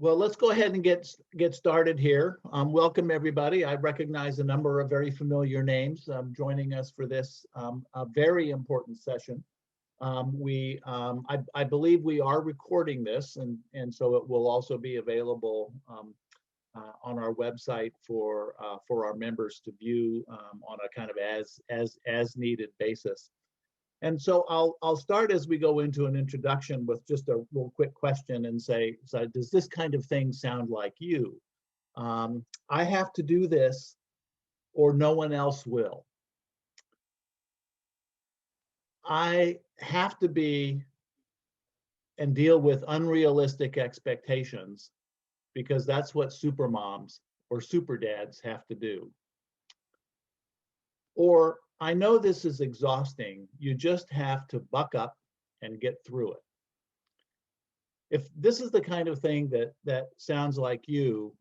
Well, let's go ahead and get started here. Welcome, everybody. I recognize a number of very familiar names joining us for this a very important session. I believe we are recording this, and so it will also be available on our website for our members to view on a kind of as needed basis. And so I'll start as we go into an introduction with just a real quick question and say, so does this kind of thing sound like you? I have to do this or no one else will. I have to be and deal with unrealistic expectations because that's what super moms or super dads have to do. Or I know this is exhausting. You just have to buck up and get through it. If this is the kind of thing that sounds like you,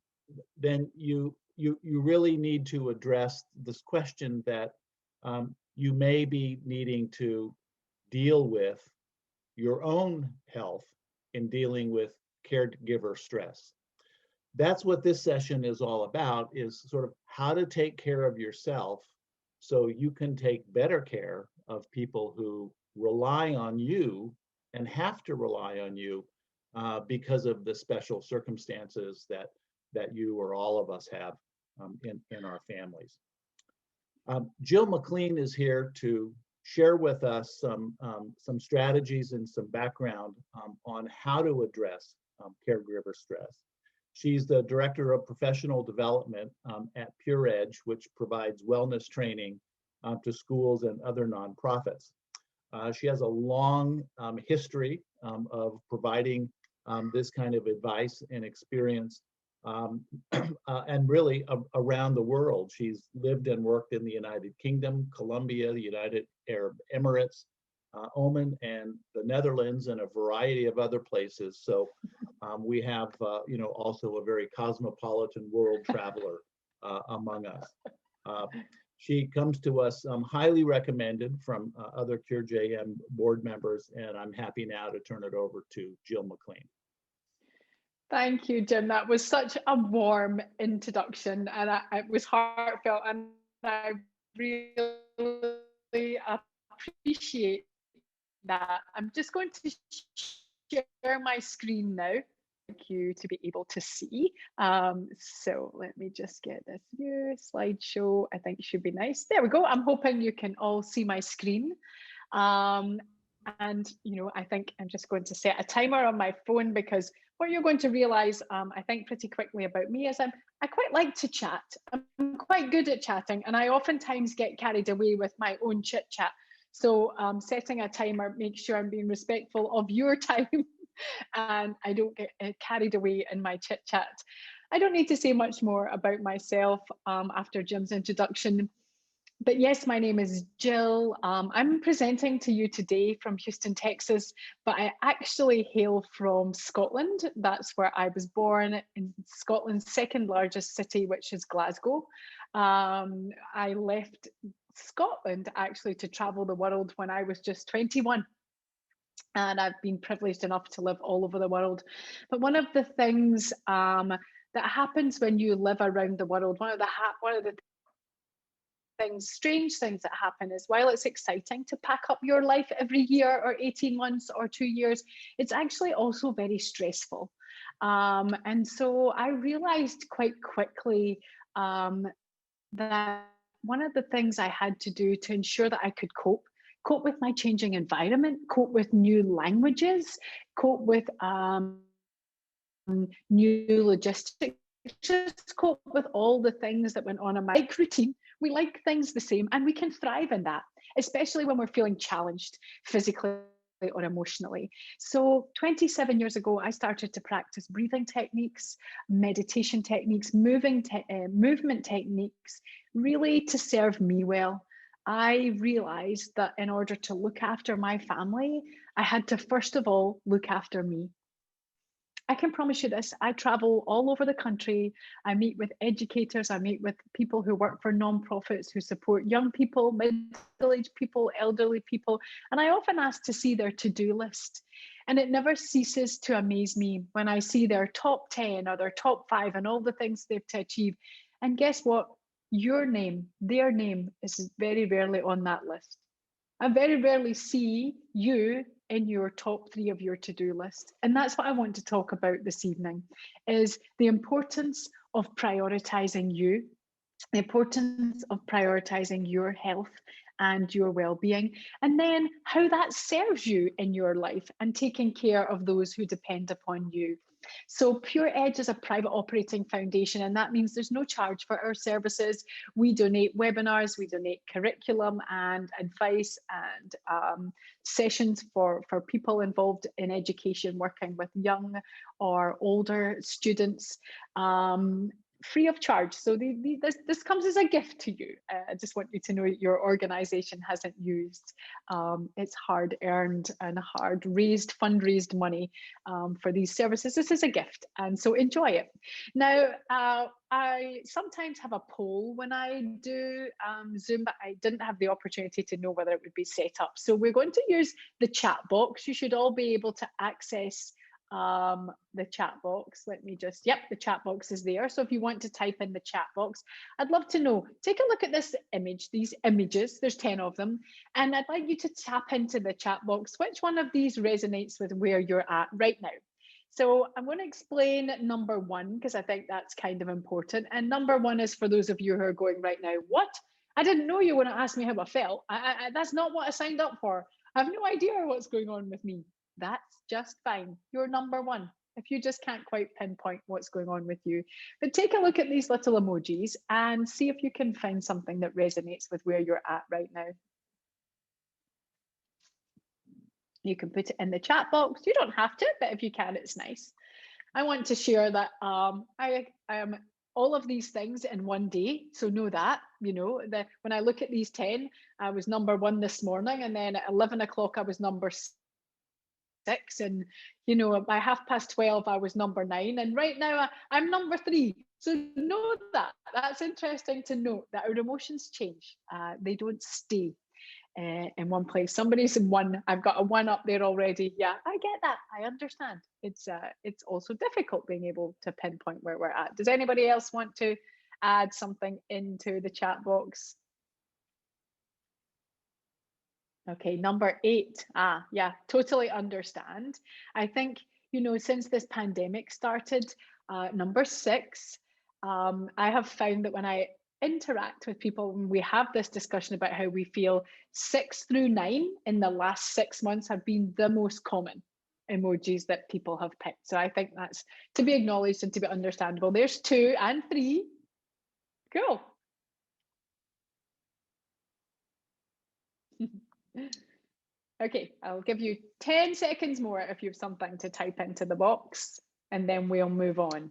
then you really need to address this question that you may be needing to deal with your own health in dealing with caregiver stress. That's what this session is all about, is sort of how to take care of yourself so you can take better care of people who rely on you and have to rely on you because of the special circumstances that you or all of us have in our families. Gill McClean is here to share with us some strategies and some background on how to address caregiver stress. She's the Director of Professional Development at Pure Edge, which provides wellness training to schools and other nonprofits. She has a long history of providing this kind of advice and experience and really around the world. She's lived and worked in the United Kingdom, Colombia, the United Arab Emirates, Oman, and the Netherlands, and a variety of other places. So we have, also a very cosmopolitan world traveler among us. She comes to us highly recommended from other CureJM board members, and I'm happy now to turn it over to Gill McClean. Thank you, Jim. That was such a warm introduction, and it was heartfelt, and I really appreciate that. I'm just going to share my screen now for you to be able to see. So let me just get this view, slideshow. I think it should be nice. There we go. I'm hoping you can all see my screen. And, I think I'm just going to set a timer on my phone, because what you're going to realize, I think pretty quickly about me, is I quite like to chat. I'm quite good at chatting, and I oftentimes get carried away with my own chit chat. So setting a timer makes sure I'm being respectful of your time and I don't get carried away in my chit chat. I don't need to say much more about myself after Jim's introduction. But yes, my name is Gill. I'm presenting to you today from Houston, Texas, but I actually hail from Scotland. That's where I was born, in Scotland's second largest city, which is Glasgow. I left Scotland actually to travel the world when I was just 21. And I've been privileged enough to live all over the world. But one of the things that happens when you live around the world, one of the strange things that happen is, while it's exciting to pack up your life every year or 18 months or 2 years, it's actually also very stressful. And so I realized quite quickly that one of the things I had to do to ensure that I could cope with my changing environment, cope with new languages, cope with new logistics, just cope with all the things that went on in my routine. We like things the same, and we can thrive in that, especially when we're feeling challenged physically or emotionally. So 27 years ago, I started to practice breathing techniques, meditation techniques, movement techniques, really to serve me well. I realized that in order to look after my family, I had to first of all look after me. I can promise you this, I travel all over the country. I meet with educators, I meet with people who work for nonprofits who support young people, middle-aged people, elderly people, and I often ask to see their to-do list. And it never ceases to amaze me when I see their top 10 or their top 5 and all the things they've to achieve. And guess what? Your name, their name is very rarely on that list. I very rarely see you in your top 3 of your to-do list. And that's what I want to talk about this evening, is the importance of prioritizing you, the importance of prioritizing your health and your well-being, and then how that serves you in your life and taking care of those who depend upon you. So Pure Edge is a private operating foundation, and that means there's no charge for our services. We donate webinars, we donate curriculum and advice and sessions for people involved in education, working with young or older students. Free of charge. So this comes as a gift to you. I just want you to know your organization hasn't used its hard-earned and hard-raised, fundraised money for these services. This is a gift, and so enjoy it. Now, I sometimes have a poll when I do Zoom, but I didn't have the opportunity to know whether it would be set up. So we're going to use the chat box. You should all be able to access the chat box. Let me just, yep, the chat box is there. So if you want to type in the chat box, I'd love to know, take a look at this image, these images, there's 10 of them. And I'd like you to tap into the chat box, which one of these resonates with where you're at right now. So I'm going to explain number 1, because I think that's kind of important. And number 1 is for those of you who are going right now, what? I didn't know you were going to ask me how I felt. That's not what I signed up for. I have no idea what's going on with me. That's just fine. You're number 1 if you just can't quite pinpoint what's going on with you. But take a look at these little emojis and see if you can find something that resonates with where you're at right now. You can put it in the chat box. You don't have to, but if you can, it's nice. I want to share that I am all of these things in one day. So know that, you know, that when I look at these 10, I was number 1 this morning, and then at 11 o'clock, I was number 6, and you know, by 12:30 I was number 9, and right now I'm number 3. So know that. That's interesting to note, that our emotions change. They don't stay in one place. Somebody's in 1. I've got a 1 up there already. Yeah, I get that. I understand. It's also difficult being able to pinpoint where we're at. Does anybody else want to add something into the chat box? Okay, number 8. Yeah, totally understand. I think, you know, since this pandemic started, number 6, I have found that when I interact with people, when we have this discussion about how we feel, 6 through 9 in the last 6 months have been the most common emojis that people have picked. So I think that's to be acknowledged and to be understandable. There's 2 and 3. Cool. Okay, I'll give you 10 seconds more if you have something to type into the box, and then we'll move on.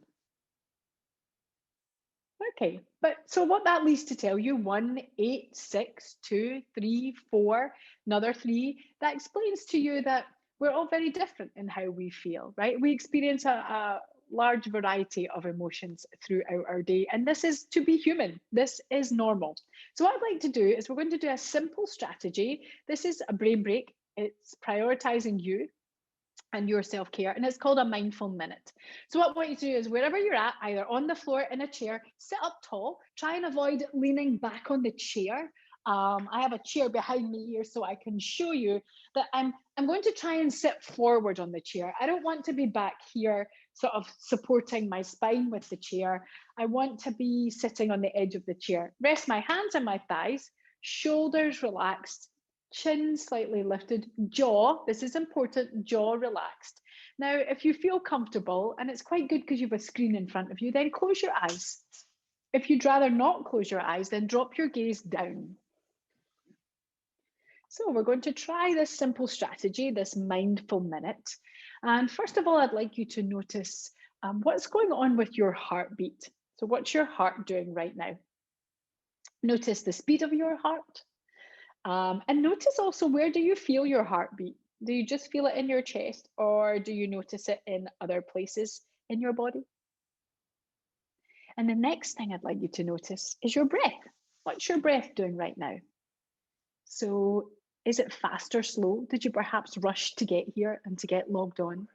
Okay, but so what that leads to tell you, 1, 8, 6, 2, 3, 4, another 3, that explains to you that we're all very different in how we feel, right? We experience a large variety of emotions throughout our day, and this is to be human. This is normal. So what I'd like to do is we're going to do a simple strategy. This is a brain break. It's prioritizing you and your self-care, and it's called a mindful minute. So what I want you to do is, wherever you're at, either on the floor, in a chair, sit up tall, try and avoid leaning back on the chair. I have a chair behind me here so I can show you that I'm going to try and sit forward on the chair. I don't want to be back here sort of supporting my spine with the chair. I want to be sitting on the edge of the chair. Rest my hands on my thighs, shoulders relaxed, chin slightly lifted, jaw, this is important, jaw relaxed. Now, if you feel comfortable, and it's quite good because you have a screen in front of you, then close your eyes. If you'd rather not close your eyes, then drop your gaze down. So we're going to try this simple strategy, this mindful minute. And first of all, I'd like you to notice what's going on with your heartbeat. So what's your heart doing right now? Notice the speed of your heart. And notice also, where do you feel your heartbeat? Do you just feel it in your chest, or do you notice it in other places in your body? And the next thing I'd like you to notice is your breath. What's your breath doing right now? So Is it fast or slow? Did you perhaps rush to get here and to get logged on?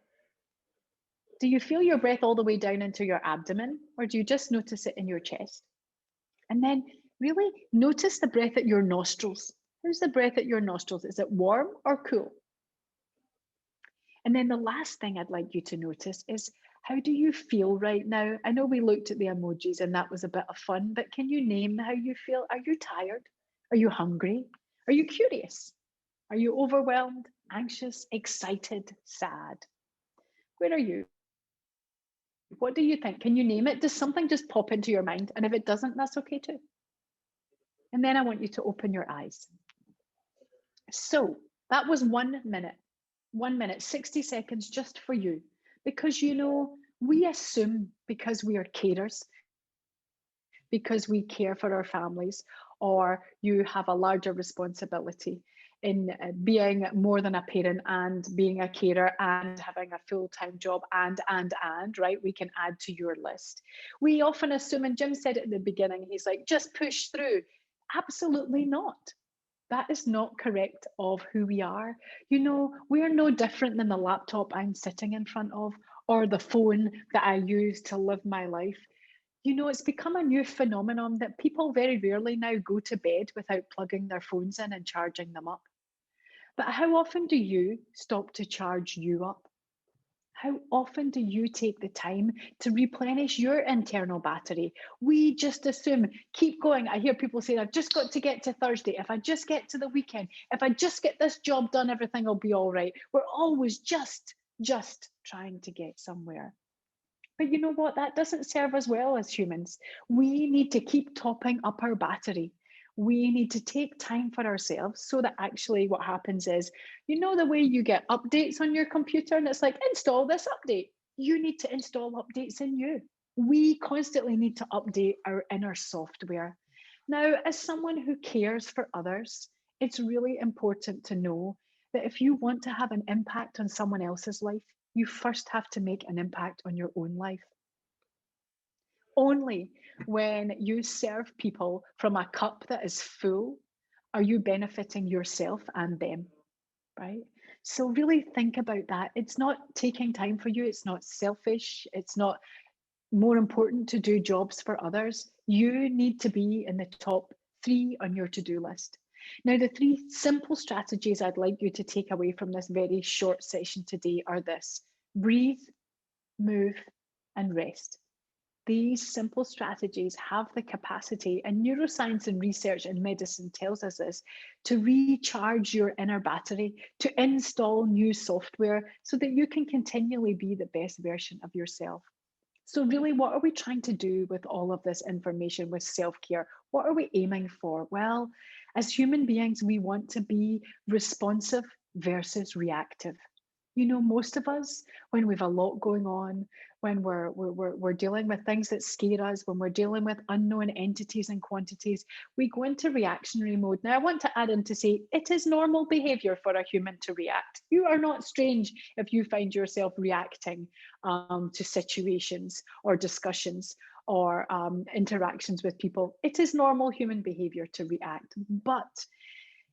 Do you feel your breath all the way down into your abdomen, or do you just notice it in your chest? And then really notice the breath at your nostrils. How's the breath at your nostrils? Is it warm or cool? And then the last thing I'd like you to notice is, how do you feel right now? I know we looked at the emojis and that was a bit of fun, but can you name how you feel? Are you tired? Are you hungry? Are you curious? Are you overwhelmed, anxious, excited, sad? Where are you? What do you think? Can you name it? Does something just pop into your mind? And if it doesn't, that's okay too. And then I want you to open your eyes. So that was 1 minute. 1 minute, 60 seconds just for you. Because we assume because we are carers, because we care for our families, or you have a larger responsibility in being more than a parent and being a carer and having a full-time job and, right? We can add to your list. We often assume, and Jim said it at the beginning, he's like, just push through. Absolutely not. That is not correct of who we are. We are no different than the laptop I'm sitting in front of or the phone that I use to live my life. It's become a new phenomenon that people very rarely now go to bed without plugging their phones in and charging them up. But how often do you stop to charge you up? How often do you take the time to replenish your internal battery? We just assume, keep going. I hear people say, I've just got to get to Thursday. If I just get to the weekend, if I just get this job done, everything will be all right. We're always just trying to get somewhere. But you know what? That doesn't serve us well as humans. We need to keep topping up our battery. We need to take time for ourselves so that actually what happens is, the way you get updates on your computer and it's like, install this update. You need to install updates in you. We constantly need to update our inner software. Now, as someone who cares for others, it's really important to know that if you want to have an impact on someone else's life, you first have to make an impact on your own life. Only when you serve people from a cup that is full are you benefiting yourself and them, right? So really think about that. It's not taking time for you. It's not selfish. It's not more important to do jobs for others. You need to be in the top 3 on your to-do list. Now, the 3 simple strategies I'd like you to take away from this very short session today are this: breathe, move, and rest. These simple strategies have the capacity, and neuroscience and research in medicine tells us this, to recharge your inner battery, to install new software so that you can continually be the best version of yourself. So really, what are we trying to do with all of this information with self-care? What are we aiming for? Well, as human beings, we want to be responsive versus reactive. Most of us, when we've a lot going on, when we're dealing with things that scare us, when we're dealing with unknown entities and quantities, we go into reactionary mode. Now, I want to add in to say it is normal behavior for a human to react. You are not strange if you find yourself reacting to situations or discussions or interactions with people. It is normal human behavior to react. But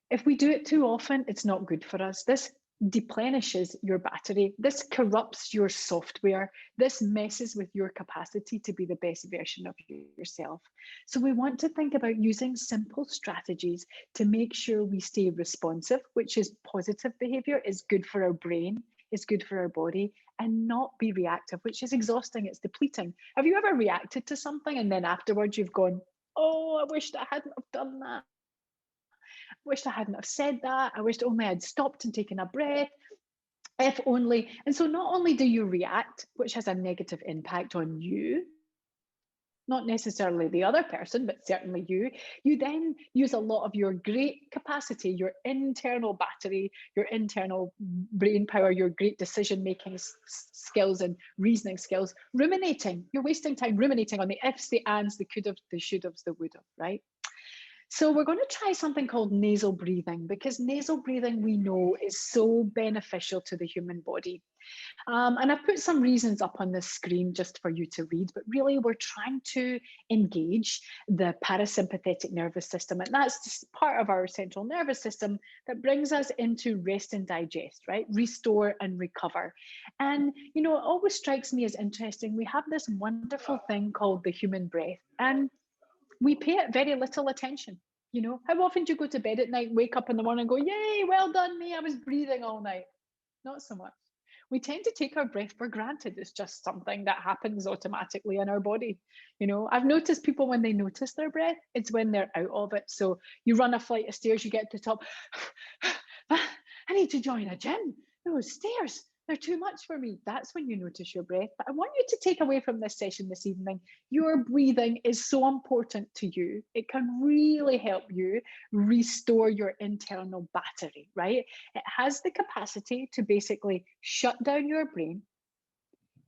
if we do it too often, it's not good for us. This deplenishes your battery. This corrupts your software. This messes with your capacity to be the best version of yourself. So we want to think about using simple strategies to make sure we stay responsive, which is positive behavior, is good for our brain, is good for our body, and not be reactive, which is exhausting, it's depleting. Have you ever reacted to something and then afterwards you've gone, oh, I wished I hadn't have done that. I wished I hadn't have said that. I wished only I'd stopped and taken a breath. If only. And so not only do you react, which has a negative impact on you, not necessarily the other person, but certainly you then use a lot of your great capacity, your internal battery, your internal brain power, your great decision-making skills and reasoning skills, ruminating. You're wasting time ruminating on the ifs, the ands, the could have, the should have, the would have, right? So we're going to try something called nasal breathing, because nasal breathing, we know, is so beneficial to the human body. And I've put some reasons up on the screen just for you to read, but really we're trying to engage the parasympathetic nervous system. And that's just part of our central nervous system that brings us into rest and digest, right? Restore and recover. And, you know, it always strikes me as interesting. We have this wonderful thing called the human breath, and we pay it very little attention. You know, how often do you go to bed at night, wake up in the morning and go, yay, well done me, I was breathing all night? Not so much. We tend to take our breath for granted. It's just something that happens automatically in our body. You know, I've noticed people when they notice their breath, it's when they're out of it. So you run a flight of stairs, you get to the top. I need to join a gym. Those stairs, they're too much for me. That's when you notice your breath. But I want you to take away from this session this evening, your breathing is so important to you. It can really help you restore your internal battery, right? It has the capacity to basically shut down your brain,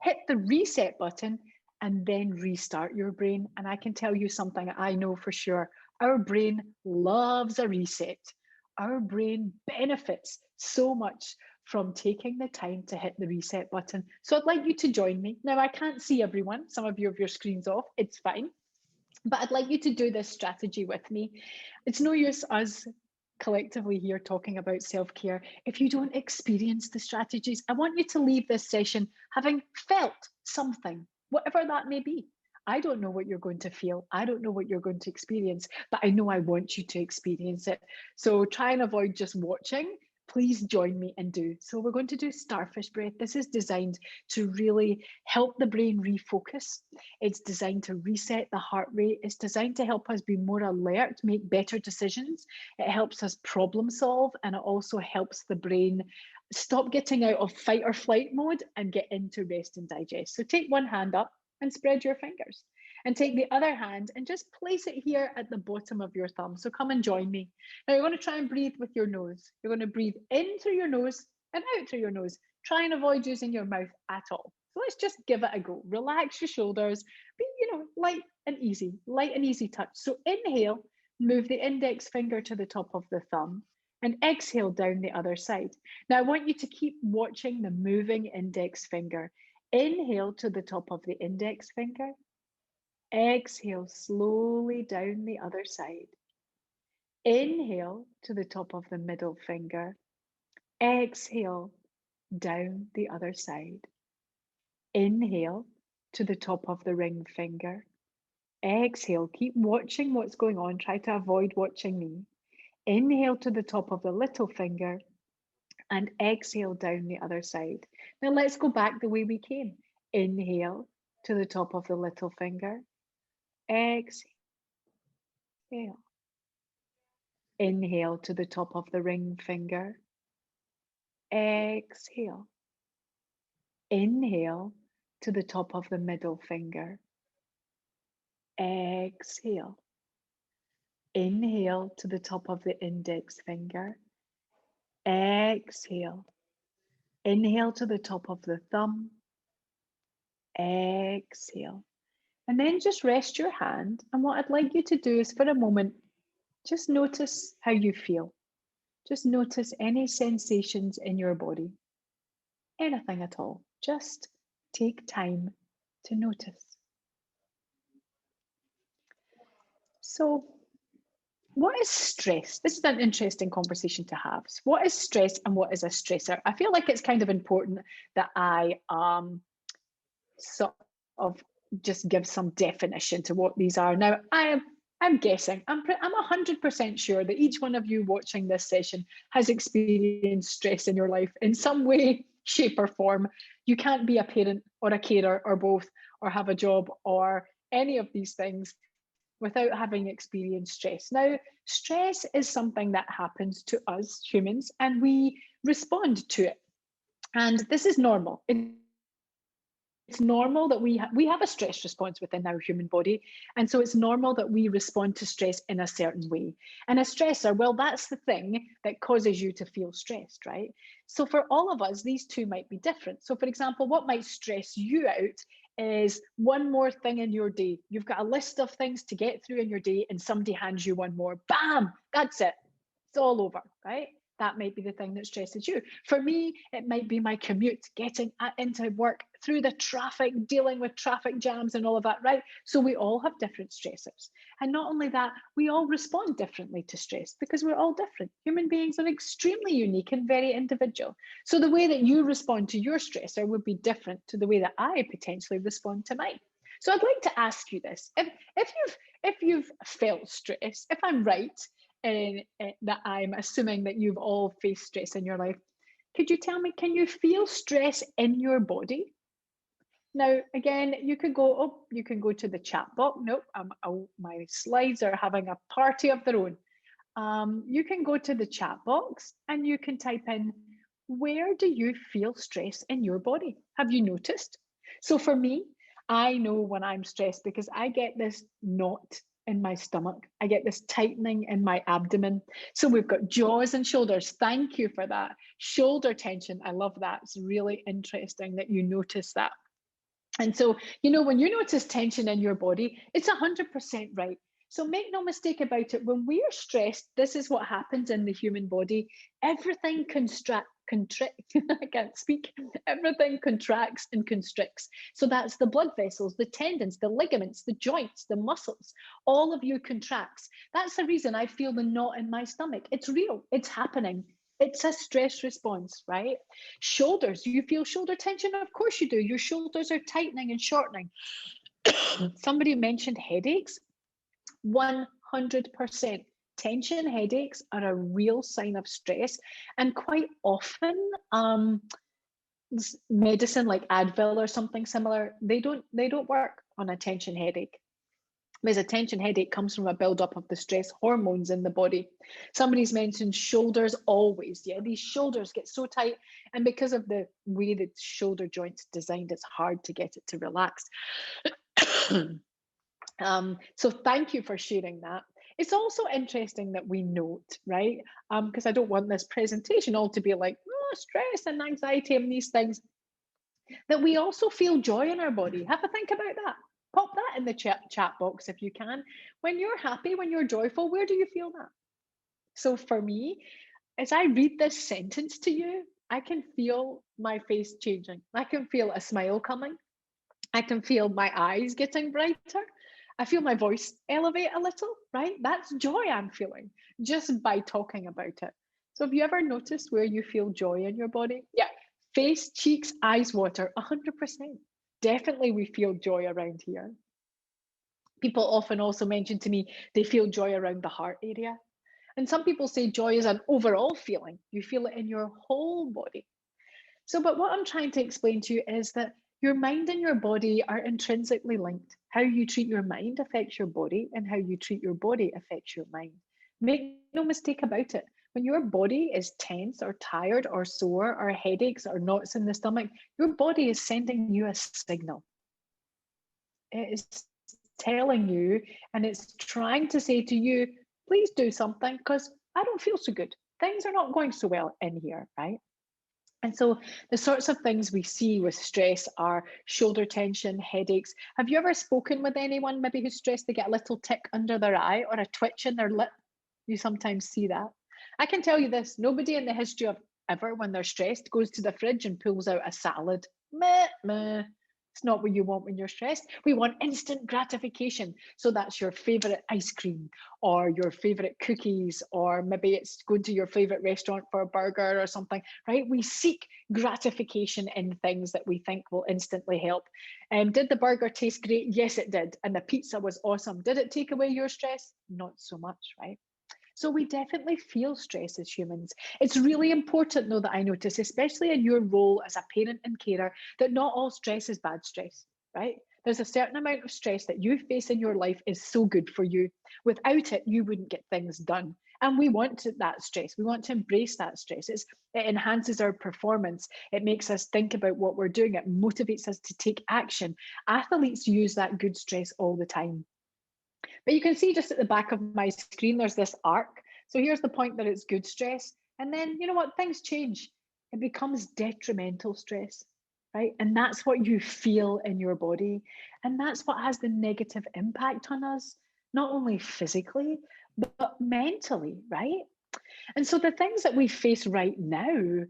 hit the reset button, and then restart your brain. And I can tell you something I know for sure. Our brain loves a reset. Our brain benefits so much from taking the time to hit the reset button. So I'd like you to join me. Now, I can't see everyone. Some of you have your screens off. It's fine. But I'd like you to do this strategy with me. It's no use us collectively here talking about self-care if you don't experience the strategies. I want you to leave this session having felt something, whatever that may be. I don't know what you're going to feel. I don't know what you're going to experience, but I know I want you to experience it. So try and avoid just watching. Please join me and do. So we're going to do starfish breath. This is designed to really help the brain refocus. It's designed to reset the heart rate. It's designed to help us be more alert, make better decisions. It helps us problem solve, and it also helps the brain stop getting out of fight or flight mode and get into rest and digest. So take one hand up and spread your fingers, and take the other hand and just place it here at the bottom of your thumb. So come and join me. Now you're going to try and breathe with your nose. You're going to breathe in through your nose and out through your nose. Try and avoid using your mouth at all. So let's just give it a go. Relax your shoulders. Be, light and easy touch. So inhale, move the index finger to the top of the thumb, and exhale down the other side. Now I want you to keep watching the moving index finger. Inhale to the top of the index finger. Exhale slowly down the other side. Inhale to the top of the middle finger. Exhale down the other side. Inhale to the top of the ring finger. Exhale, keep watching what's going on. Try to avoid watching me. Inhale to the top of the little finger, and exhale down the other side. Now let's go back the way we came. Inhale to the top of the little finger. Exhale. Inhale to the top of the ring finger. Exhale. Inhale to the top of the middle finger. Exhale. Inhale to the top of the index finger. Exhale. Inhale to the top of the thumb. Exhale. And then just rest your hand. And what I'd like you to do is, for a moment, just notice how you feel. Just notice any sensations in your body. Anything at all. Just take time to notice. So, what is stress? This is an interesting conversation to have. So what is stress and what is a stressor? I feel like it's kind of important that I sort of just give some definition to what these are. Now, I'm guessing, I'm 100% sure that each one of you watching this session has experienced stress in your life in some way, shape or form. You can't be a parent or a carer or both, or have a job or any of these things without having experienced stress. Now, stress is something that happens to us humans, and we respond to it. And this is normal. It's normal that we have a stress response within our human body. And so it's normal that we respond to stress in a certain way. And a stressor, well, that's the thing that causes you to feel stressed, right? So for all of us, these two might be different. So for example, what might stress you out is one more thing in your day. You've got a list of things to get through in your day, and somebody hands you one more. Bam! That's it. It's all over, right? That might be the thing that stresses you. For me, it might be my commute, getting into work, through the traffic, dealing with traffic jams and all of that, right? So we all have different stressors. And not only that, we all respond differently to stress because we're all different. Human beings are extremely unique and very individual. So the way that you respond to your stressor would be different to the way that I potentially respond to mine. So I'd like to ask you this: if you've felt stress, if I'm right in that I'm assuming that you've all faced stress in your life, could you tell me, can you feel stress in your body? Now, again, you could go, oh, you can go to the chat box. Nope, my slides are having a party of their own. You can go to the chat box and you can type in, where do you feel stress in your body? Have you noticed? So for me, I know when I'm stressed because I get this knot in my stomach. I get this tightening in my abdomen. So we've got jaws and shoulders. Thank you for that. Shoulder tension. I love that. It's really interesting that you notice that. And so, when you notice tension in your body, it's 100% right. So make no mistake about it. When we are stressed, this is what happens in the human body. Everything I can't speak. Everything contracts and constricts. So that's the blood vessels, the tendons, the ligaments, the joints, the muscles. All of you contracts. That's the reason I feel the knot in my stomach. It's real. It's happening. It's a stress response, right? Shoulders, you feel shoulder tension? Of course you do. Your shoulders are tightening and shortening. Somebody mentioned headaches. 100%. Tension headaches are a real sign of stress. And quite often, medicine like Advil or something similar, they don't work on a tension headache. Because a tension headache comes from a buildup of the stress hormones in the body. Somebody's mentioned shoulders always. Yeah, these shoulders get so tight. And because of the way the shoulder joint's designed, it's hard to get it to relax. So thank you for sharing that. It's also interesting that we note, right? Because I don't want this presentation all to be like, oh, stress and anxiety and these things, that we also feel joy in our body. Have a think about that. Pop that in the chat box if you can. When you're happy, when you're joyful, where do you feel that? So for me, as I read this sentence to you, I can feel my face changing. I can feel a smile coming. I can feel my eyes getting brighter. I feel my voice elevate a little, right? That's joy I'm feeling just by talking about it. So have you ever noticed where you feel joy in your body? Yeah, face, cheeks, eyes water, 100%. Definitely we feel joy around here. People often also mention to me they feel joy around the heart area. And some people say joy is an overall feeling. You feel it in your whole body. So, but what I'm trying to explain to you is that your mind and your body are intrinsically linked. How you treat your mind affects your body, and how you treat your body affects your mind. Make no mistake about it. When your body is tense or tired or sore or headaches or knots in the stomach, your body is sending you a signal. It is telling you, and it's trying to say to you, please do something because I don't feel so good. Things are not going so well in here, right? And so the sorts of things we see with stress are shoulder tension, headaches. Have you ever spoken with anyone maybe who's stressed, they get a little tick under their eye or a twitch in their lip? You sometimes see that. I can tell you this, nobody in the history of ever, when they're stressed, goes to the fridge and pulls out a salad. Meh, meh. It's not what you want when you're stressed. We want instant gratification. So that's your favorite ice cream or your favorite cookies, or maybe it's going to your favorite restaurant for a burger or something, right? We seek gratification in things that we think will instantly help. Did the burger taste great? Yes, it did. And the pizza was awesome. Did it take away your stress? Not so much, right? So we definitely feel stress as humans. It's really important, though, that I notice, especially in your role as a parent and carer, that not all stress is bad stress, right? There's a certain amount of stress that you face in your life is so good for you. Without it, you wouldn't get things done. And we want that stress. We want to embrace that stress. It enhances our performance. It makes us think about what we're doing. It motivates us to take action. Athletes use that good stress all the time. But you can see just at the back of my screen, there's this arc. So here's the point that it's good stress. And then, you know what, things change. It becomes detrimental stress, right? And that's what you feel in your body. And that's what has the negative impact on us, not only physically, but mentally, right? And so the things that we face right now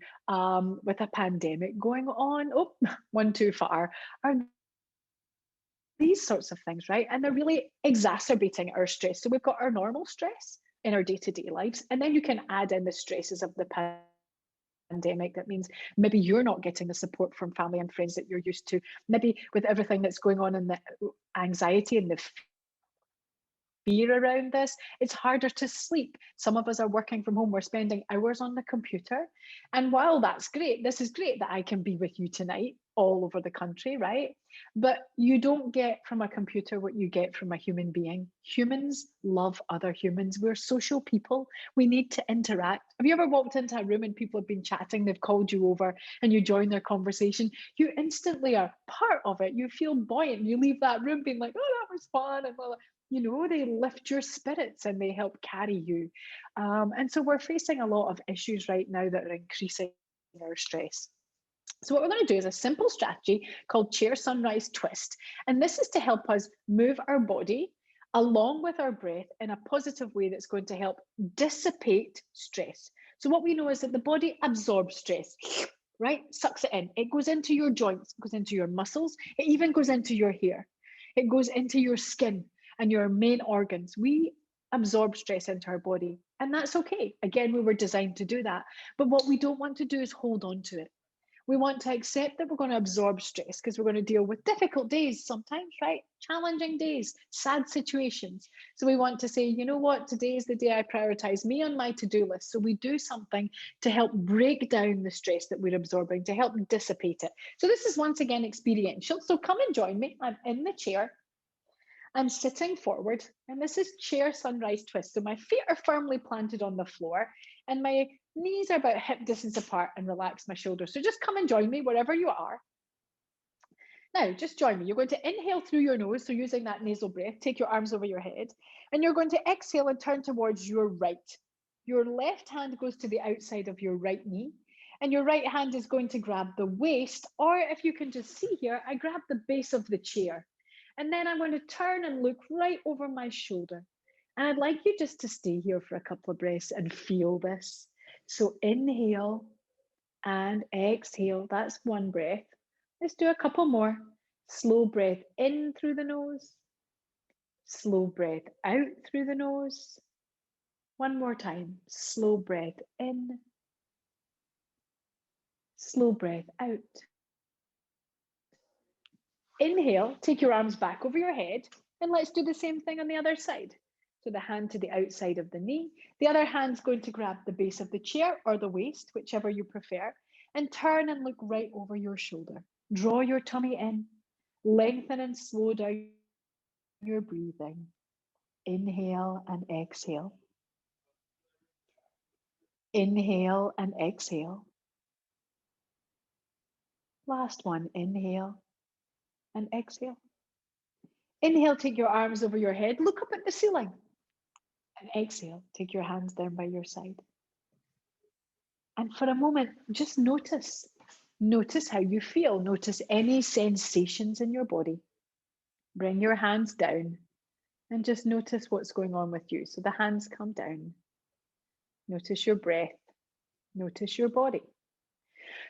with a pandemic going on, oh, one too far, are these sorts of things, right? And they're really exacerbating our stress. So we've got our normal stress in our day-to-day lives, and then you can add in the stresses of the pandemic. That means maybe you're not getting the support from family and friends that you're used to. Maybe with everything that's going on and the anxiety and the fear around this, it's harder to sleep. Some of us are working from home, we're spending hours on the computer. And while that's great, this is great that I can be with you tonight all over the country, right? But you don't get from a computer what you get from a human being. Humans love other humans. We're social people. We need to interact. Have you ever walked into a room and people have been chatting, they've called you over and you join their conversation? You instantly are part of it. You feel buoyant. You leave that room being like, oh, that was fun. And you know, they lift your spirits and they help carry you. And so we're facing a lot of issues right now that are increasing our stress. So what we're going to do is a simple strategy called chair sunrise twist. And this is to help us move our body along with our breath in a positive way that's going to help dissipate stress. So what we know is that the body absorbs stress, right? Sucks it in. It goes into your joints, goes into your muscles. It even goes into your hair. It goes into your skin and your main organs. We absorb stress into our body, and that's okay. Again, we were designed to do that. But what we don't want to do is hold on to it. We want to accept that we're going to absorb stress because we're going to deal with difficult days sometimes, right? Challenging days, sad situations. So we want to say, you know what, today is the day I prioritize me on my to-do list. So we do something to help break down the stress that we're absorbing, to help dissipate it. So this is once again experiential. So come and join me. I'm in the chair. I'm sitting forward, and this is chair sunrise twist. So my feet are firmly planted on the floor, and my knees are about hip distance apart, and relax my shoulders. So just come and join me wherever you are. Now, just join me. You're going to inhale through your nose, so using that nasal breath, take your arms over your head, and you're going to exhale and turn towards your right. Your left hand goes to the outside of your right knee, and your right hand is going to grab the waist, or if you can just see here, I grab the base of the chair. And then I'm going to turn and look right over my shoulder. And I'd like you just to stay here for a couple of breaths and feel this. So inhale and exhale. That's one breath. Let's do a couple more. Slow breath in through the nose. Slow breath out through the nose. One more time. Slow breath in. Slow breath out. Inhale, take your arms back over your head, and let's do the same thing on the other side. So the hand to the outside of the knee. The other hand's going to grab the base of the chair or the waist, whichever you prefer, and turn and look right over your shoulder. Draw your tummy in, lengthen and slow down your breathing. Inhale and exhale. Inhale and exhale. Last one, inhale and exhale. Inhale, take your arms over your head, look up at the ceiling. And exhale, take your hands down by your side. And for a moment, just notice. Notice how you feel. Notice any sensations in your body. Bring your hands down and just notice what's going on with you. So the hands come down. Notice your breath. Notice your body.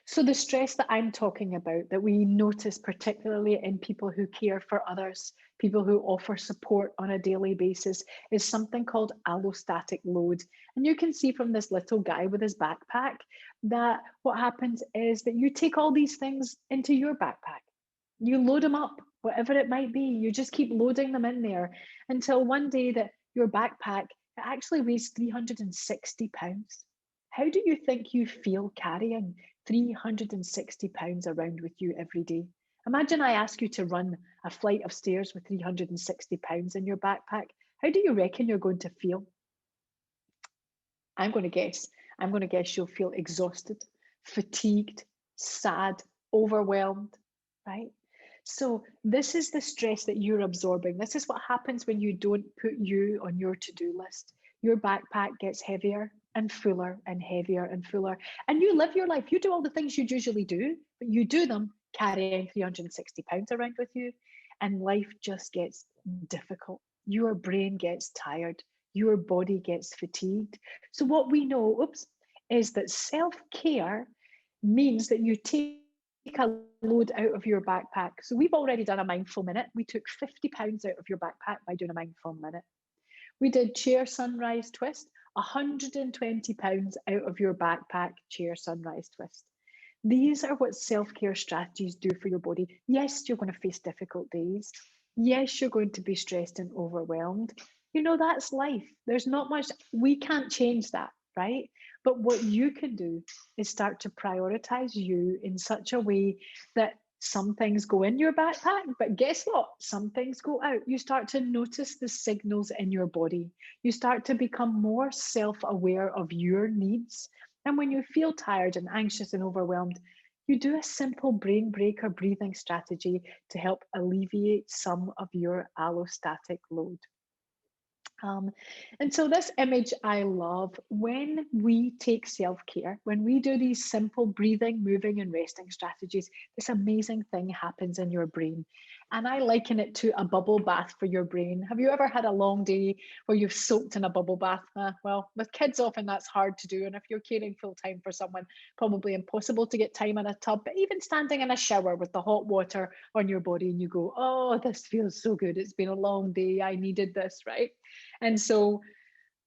So the stress that I'm talking about, that we notice particularly in people who care for others, people who offer support on a daily basis, is something called allostatic load. And you can see from this little guy with his backpack that what happens is that you take all these things into your backpack. You load them up, whatever it might be. You just keep loading them in there until one day that your backpack actually weighs 360 pounds. How do you think you feel carrying 360 pounds around with you every day? Imagine I ask you to run a flight of stairs with 360 pounds in your backpack. How do you reckon you're going to feel? I'm going to guess you'll feel exhausted, fatigued, sad, overwhelmed, right? So this is the stress that you're absorbing. This is what happens when you don't put you on your to-do list. Your backpack gets heavier and fuller and heavier and fuller. And you live your life. You do all the things you usually do, but you do them carrying 360 pounds around with you. And life just gets difficult. Your brain gets tired. your body gets fatigued. So what we know, is that self-care means that you take a load out of your backpack. So we've already done a mindful minute. We took 50 pounds out of your backpack by doing a mindful minute. We did chair sunrise twist, 120 pounds out of your backpack, chair sunrise twist. These are what self-care strategies do for your body. Yes, you're going to face difficult days. Yes, you're going to be stressed and overwhelmed. That's life. There's not much, we can't change that, right? But what you can do is start to prioritize you in such a way that some things go in your backpack, but guess what? Some things go out. You start to notice the signals in your body. You start to become more self-aware of your needs. And when you feel tired and anxious and overwhelmed, you do a simple brain break or breathing strategy to help alleviate some of your allostatic load. And so this image I love. When we take self-care, when we do these simple breathing, moving and resting strategies, this amazing thing happens in your brain. And I liken it to a bubble bath for your brain. Have you ever had a long day where you've soaked in a bubble bath? Well, with kids often that's hard to do. And if you're caring full time for someone, probably impossible to get time in a tub, but even standing in a shower with the hot water on your body and you go, oh, this feels so good. It's been a long day. I needed this, right? And so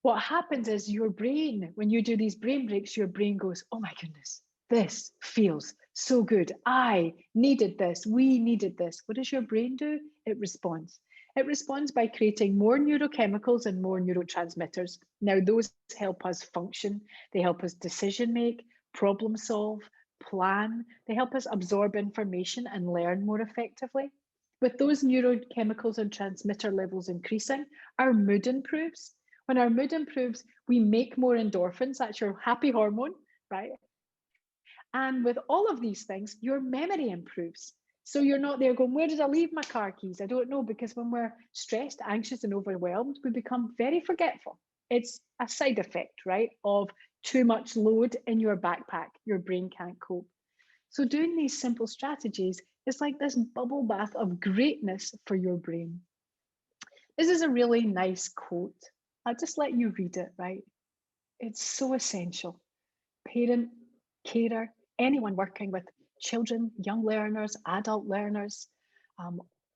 what happens is your brain, when you do these brain breaks, your brain goes, oh my goodness, this feels so good. I needed this. We needed this. What does your brain do? It responds. It responds by creating more neurochemicals and more neurotransmitters. Now, those help us function. They help us decision make, problem solve, plan. They help us absorb information and learn more effectively. With those neurochemicals and transmitter levels increasing, our mood improves. When our mood improves, we make more endorphins. That's your happy hormone, right? And with all of these things, your memory improves. So you're not there going, where did I leave my car keys? I don't know, because when we're stressed, anxious, and overwhelmed, we become very forgetful. It's a side effect, right, of too much load in your backpack. Your brain can't cope. So doing these simple strategies is like this bubble bath of greatness for your brain. This is a really nice quote. I'll just let you read it, right? It's so essential. Parent, carer, anyone working with children, young learners, adult learners,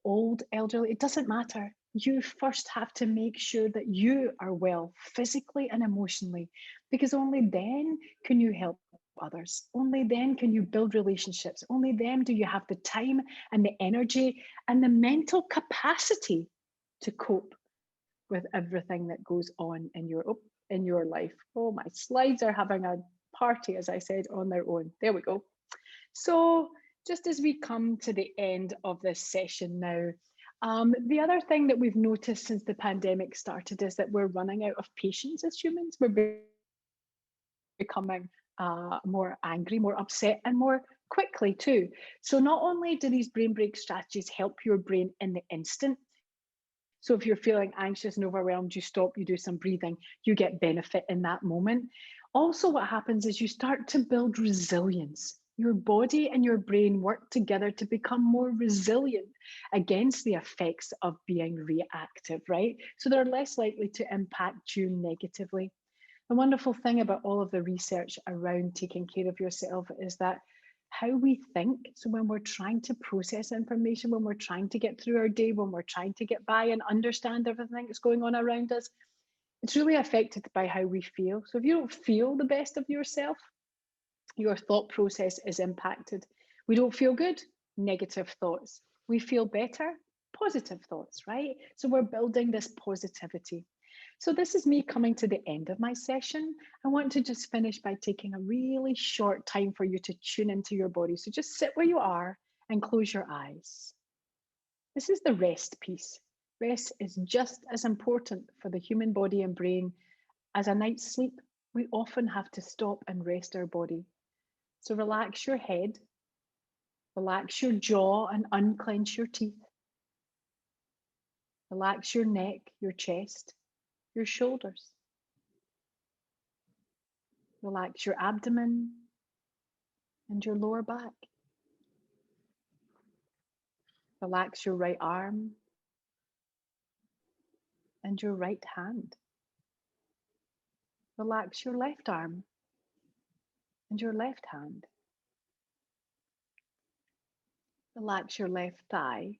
old, elderly, it doesn't matter. You first have to make sure that you are well physically and emotionally, because only then can you help others. Only then can you build relationships. Only then do you have the time and the energy and the mental capacity to cope with everything that goes on in your life. Oh, my slides are having a party, as I said, on their own. There we go. So just as we come to the end of this session now, the other thing that we've noticed since the pandemic started is that we're running out of patience as humans. We're becoming more angry, more upset, and more quickly too. So not only do these brain break strategies help your brain in the instant, so if you're feeling anxious and overwhelmed, you stop, you do some breathing, you get benefit in that moment. Also, what happens is you start to build resilience. Your body and your brain work together to become more resilient against the effects of being reactive, right? So they're less likely to impact you negatively. The wonderful thing about all of the research around taking care of yourself is that how we think, so when we're trying to process information, when we're trying to get through our day, when we're trying to get by and understand everything that's going on around us, it's really affected by how we feel. So if you don't feel the best of yourself, your thought process is impacted. We don't feel good, negative thoughts. We feel better, positive thoughts, right? So we're building this positivity. So this is me coming to the end of my session. I want to just finish by taking a really short time for you to tune into your body. So just sit where you are and close your eyes. This is the rest piece. Rest is just as important for the human body and brain as a night's sleep. We often have to stop and rest our body. So relax your head, relax your jaw and unclench your teeth. Relax your neck, your chest, your shoulders. Relax your abdomen and your lower back. Relax your right arm and your right hand. Relax your left arm and your left hand. Relax your left thigh,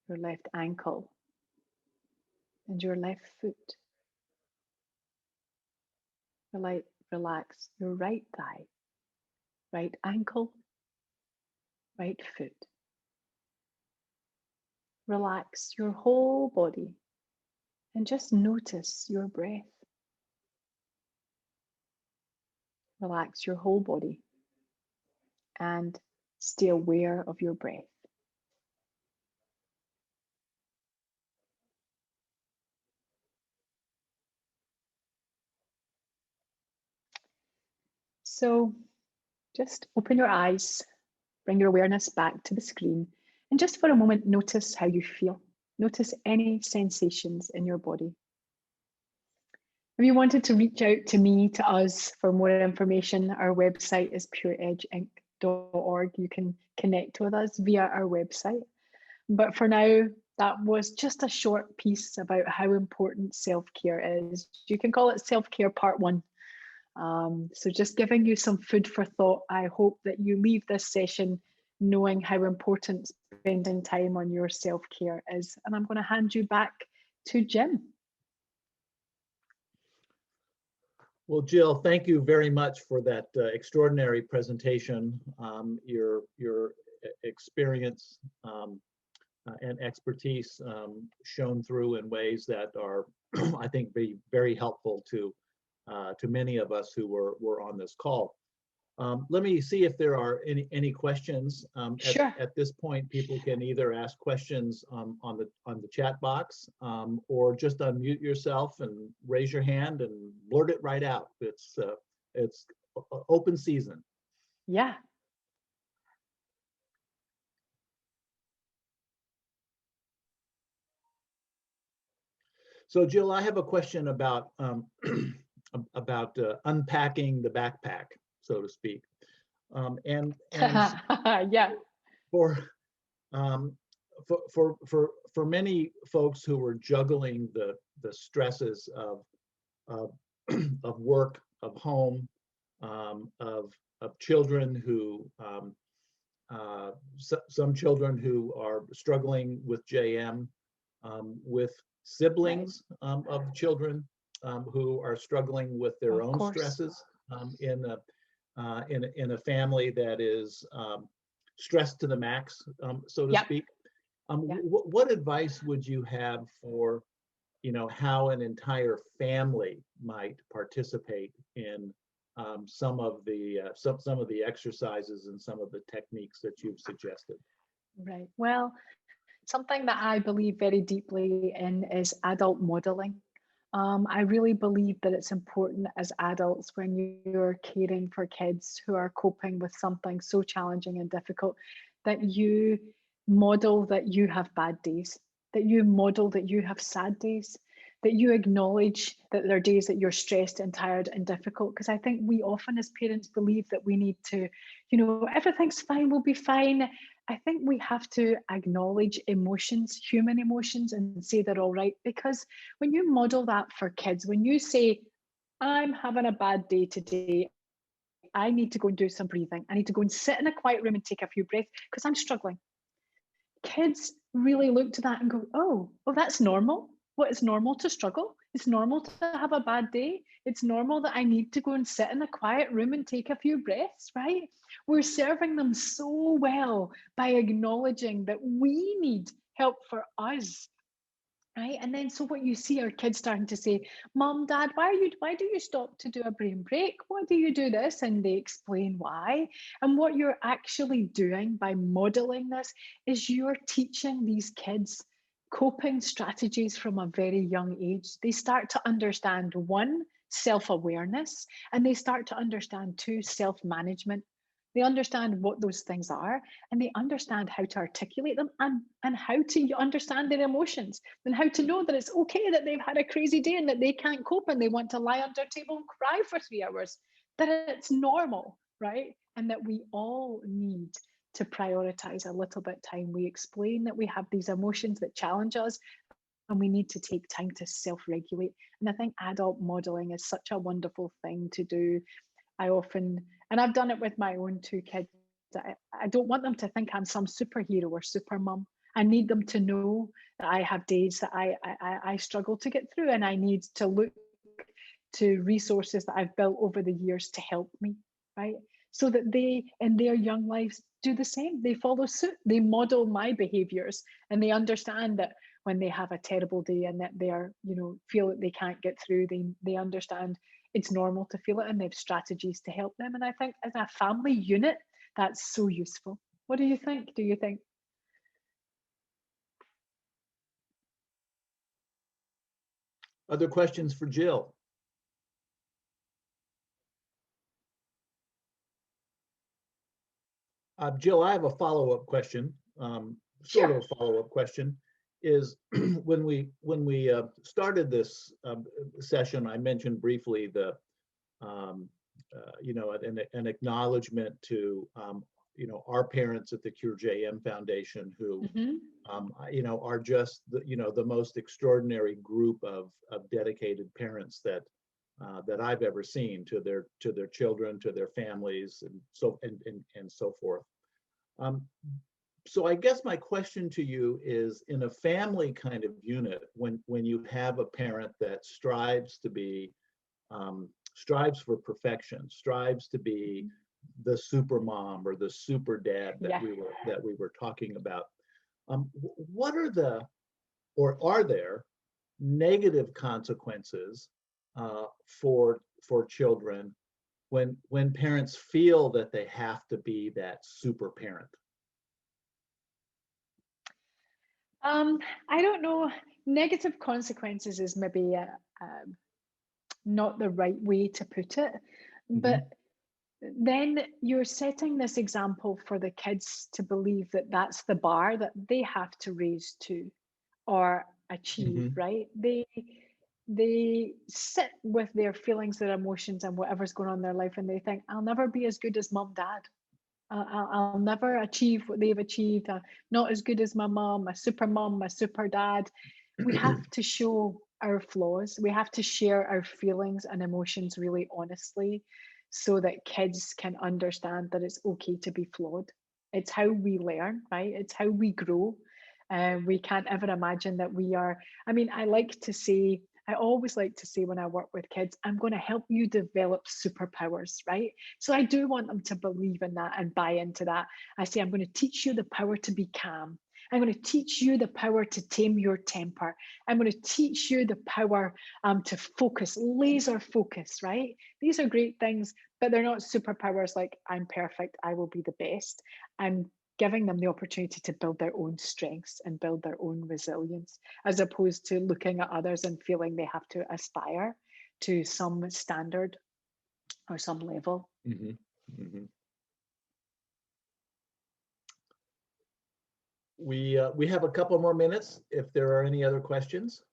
your left ankle, and your left foot. Relax your right thigh, right ankle, right foot. Relax your whole body and just notice your breath. Relax your whole body and stay aware of your breath. So just open your eyes, bring your awareness back to the screen, and just for a moment, notice how you feel. Notice any sensations in your body. If you wanted to reach out to me, to us, for more information, our website is pureedgeinc.org. You can connect with us via our website. But for now, that was just a short piece about how important self-care is. You can call it self-care part 1. So just giving you some food for thought. I hope that you leave this session knowing how important spending time on your self-care is. And I'm going to hand you back to Jim. Well, Gill, thank you very much for that extraordinary presentation. Your experience and expertise shown through in ways that are, I think, be very helpful to many of us who were on this call. Let me see if there are any questions. Sure. At this point, people can either ask questions on the chat box or just unmute yourself and raise your hand and blurt it right out. It's open season. Yeah. So, Gill, I have a question about unpacking the backpack, so to speak, and yeah. for many folks who are juggling the stresses of work, of home, of children who some children who are struggling with JM, with siblings of children who are struggling with their own stresses in a family that is stressed to the max, so to speak. What advice would you have for, how an entire family might participate in some of the exercises and some of the techniques that you've suggested? Right. Well, something that I believe very deeply in is adult modeling. I really believe that it's important as adults, when you're caring for kids who are coping with something so challenging and difficult, that you model that you have bad days, that you model that you have sad days, that you acknowledge that there are days that you're stressed and tired and difficult. Because I think we often as parents believe that we need to, everything's fine, we'll be fine. I think we have to acknowledge emotions, human emotions, and say they're all right. Because when you model that for kids, when you say, I'm having a bad day today, I need to go and do some breathing, I need to go and sit in a quiet room and take a few breaths because I'm struggling. Kids really look to that and go, oh, well, that's normal. What, it's normal to struggle? It's normal to have a bad day. It's normal that I need to go and sit in a quiet room and take a few breaths, right? We're serving them so well by acknowledging that we need help for us, right? And then so what you see are kids starting to say, Mom, Dad, why do you stop to do a brain break? Why do you do this? And they explain why. And what you're actually doing by modeling this is you're teaching these kids coping strategies from a very young age. They start to understand, 1, self-awareness, and they start to understand 2, self-management. They understand what those things are, and they understand how to articulate them and how to understand their emotions, and how to know that it's okay that they've had a crazy day and that they can't cope and they want to lie under a table and cry for 3 hours, that it's normal, right? And that we all need to prioritize a little bit time. We explain that we have these emotions that challenge us, and we need to take time to self-regulate. And I think adult modeling is such a wonderful thing to do. I often, and I've done it with my own two kids. I don't want them to think I'm some superhero or super mum. I need them to know that I have days that I struggle to get through, and I need to look to resources that I've built over the years to help me, right? So that they, in their young lives, do the same. They follow suit. They model my behaviors, and they understand that when they have a terrible day and that they are, feel that they can't get through, they understand it's normal to feel it, and they have strategies to help them. And I think as a family unit, that's so useful. What do you think? Do you think? Other questions for Gill? Jill, I have a follow-up question, sort of a follow-up question. Is when we started this session, I mentioned briefly the an acknowledgement to our parents at the Cure JM Foundation, who are just the most extraordinary group of dedicated parents that I've ever seen to their children, to their families, and so forth. So I guess my question to you is, in a family kind of unit, when you have a parent that strives for perfection, strives to be the super mom or the super dad that we were talking about, what are are there negative consequences for children when parents feel that they have to be that super parent? I don't know. Negative consequences is maybe not the right way to put it, but then you're setting this example for the kids to believe that that's the bar that they have to raise to or achieve, right? They sit with their feelings, their emotions, and whatever's going on in their life, and they think, I'll never be as good as mom, dad. I'll never achieve what they've achieved. Not as good as my mom, my super dad. We have to show our flaws. We have to share our feelings and emotions really honestly, so that kids can understand that it's okay to be flawed. It's how we learn, right? It's how we grow. We can't ever imagine that we are. I always like to say when I work with kids, I'm going to help you develop superpowers, right? So I do want them to believe in that and buy into that. I say, I'm going to teach you the power to be calm. I'm going to teach you the power to tame your temper. I'm going to teach you the power to focus, laser focus, right? These are great things, but they're not superpowers like I'm perfect, I will be the best. I'm giving them the opportunity to build their own strengths and build their own resilience, as opposed to looking at others and feeling they have to aspire to some standard or some level. We have a couple more minutes if there are any other questions.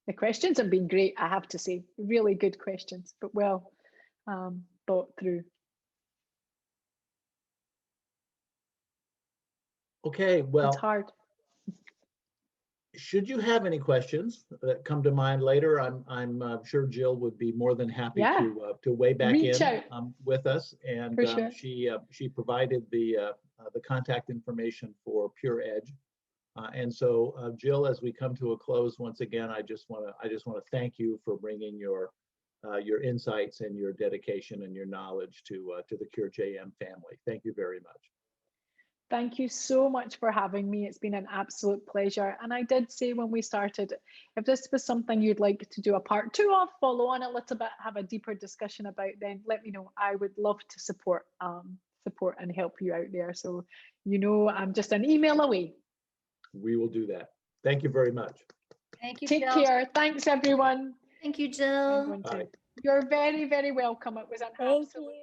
The questions have been great, I have to say. Really good questions, but well thought through. Okay, well, it's hard. Should you have any questions that come to mind later, I'm sure Jill would be more than happy to weigh back Reach in out. With us. And Sure. she provided the contact information for Pure Edge. And so, Jill, as we come to a close, once again, I just want to thank you for bringing your insights and your dedication and your knowledge to the Cure JM family. Thank you very much. Thank you so much for having me. It's been an absolute pleasure. And I did say when we started, if this was something you'd like to do a part 2 of, follow on a little bit, have a deeper discussion about, then let me know. I would love to support and help you out there. So, I'm just an email away. We will do that. Thank you very much. Thank you, Take Jill. care. Thanks, everyone. Thank you, Jill. You're very, very welcome. It was an absolute